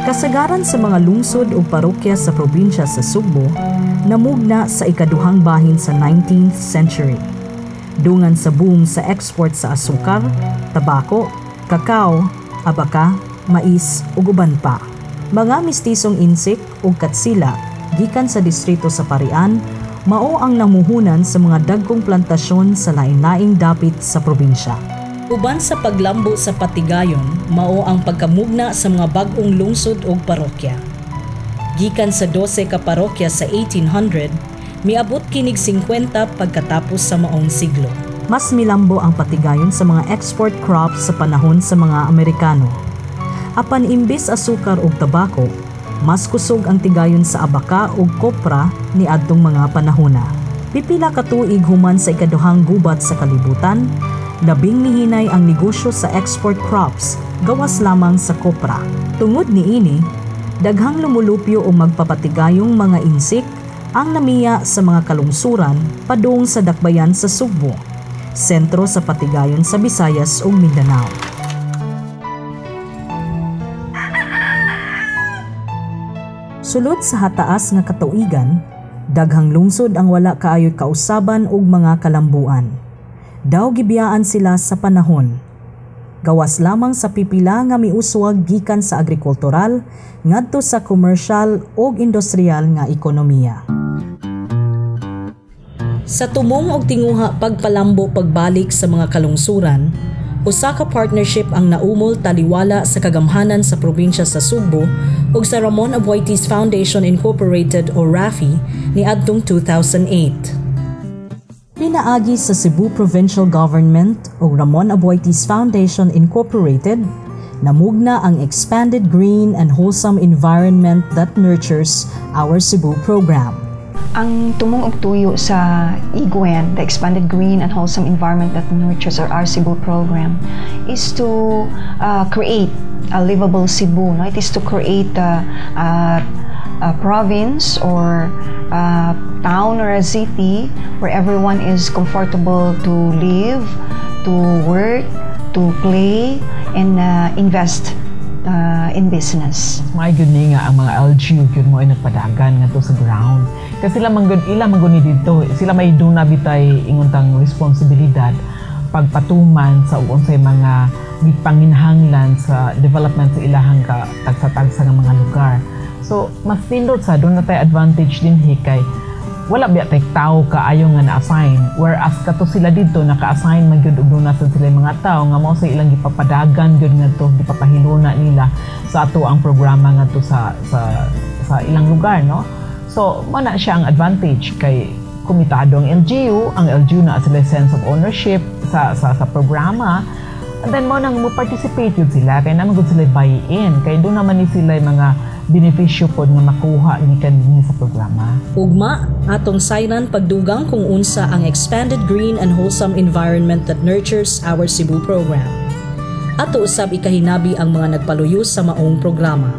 Kasagaran sa mga lungsod o parokya sa probinsya sa Sugbo namugna sa ikaduhang bahin sa 19th century. Dungan sa boom sa export sa asukar, tabako, kakao, abaka, mais ug uban pa. Mga mistisong insik ug katsila gikan sa distrito sa Parian mao ang namuhunan sa mga dagkong plantasyon sa lain-laing dapit sa probinsya. Uban sa paglambo sa Patigayon, mao ang pagkamugna sa mga bag-ong lungsod ug parokya. Gikan sa 12 ka parokya sa 1800, miabot kinig 50 pagkatapos sa maong siglo. Mas milambo ang Patigayon sa mga export crops sa panahon sa mga Amerikano. Apan imbis asukar ug tabako, mas kusog ang tigayon sa abaka ug kopra ni adtong mga panahona. Pipila ka tuig human sa ikaduhang gubat sa kalibutan, labing mihinay ang negosyo sa export crops gawas lamang sa kopra. Tungod niini, daghang lumulupyo o magpapatigayong mga insik ang namiya sa mga kalungsuran padung sa dakbayan sa Sugbo, sentro sa patigayon sa Visayas ug Mindanao. Sulod sa hataas nga katuigan, daghang lungsod ang wala kaayoy kausaban ug mga kalambuan. Daw gibiyaan sila sa panahon. Gawas lamang sa pipila nga miuswag gikan sa agrikultural ngadto sa komersyal ug industrial nga ekonomiya. Sa tumong og tinguha pagpalambo pagbalik sa mga kalungsuran, usa ka partnership ang naumol taliwala sa kagamhanan sa probinsya sa Sugbo ug sa Ramon Abuaytis Foundation Incorporated o RAFI niadtong 2008. Pinaagi sa Cebu Provincial Government o Ramon Abuaytis Foundation Incorporated, namugna ang Expanded Green and Wholesome Environment that Nurtures Our Cebu program. Ang tumong og tuyo sa IGWEN, the Expanded Green and Wholesome Environment that Nurtures Our Cebu program, is to create a livable Cebu. No? It is to create a province or a town or a city where everyone is comfortable to live, to work, to play, and invest in business. May good ni nga ang mga LGU yun mo ay nagpadagan nga to sa ground. Kasi sila manggod ni dito, sila may duna bitay inguntang responsibilidad pagpatuman sa unsay mga gipanginhanglan sa development sa ilahang tagsa-tagsa nga mga lugar. So, mas tindot sa doon na tayo advantage din kay wala biya tayo tao kaayo nga na-assign. Whereas kato sila dito, naka-assign magyud og donasan sila mga tao nga mao sa ilang gipapadagan gyud nga to, gipapahiluna nila sa ato ang programa nga to sa ilang lugar, no? So, mo na siya ang advantage kay kumitado ang LGU na sila sense of ownership sa programa. And then mo nang mo participate yun sila kay naman gud sila buy-in kay doon naman ni sila mga benepisyo pod nga makuha gikan dinhi sa programa. Ugma atong sayran pagdugang kung unsa ang Expanded Green and Wholesome Environment that Nurtures Our Cebu program. Ato usab ikahinabi ang mga nagpaluyo sa maong programa.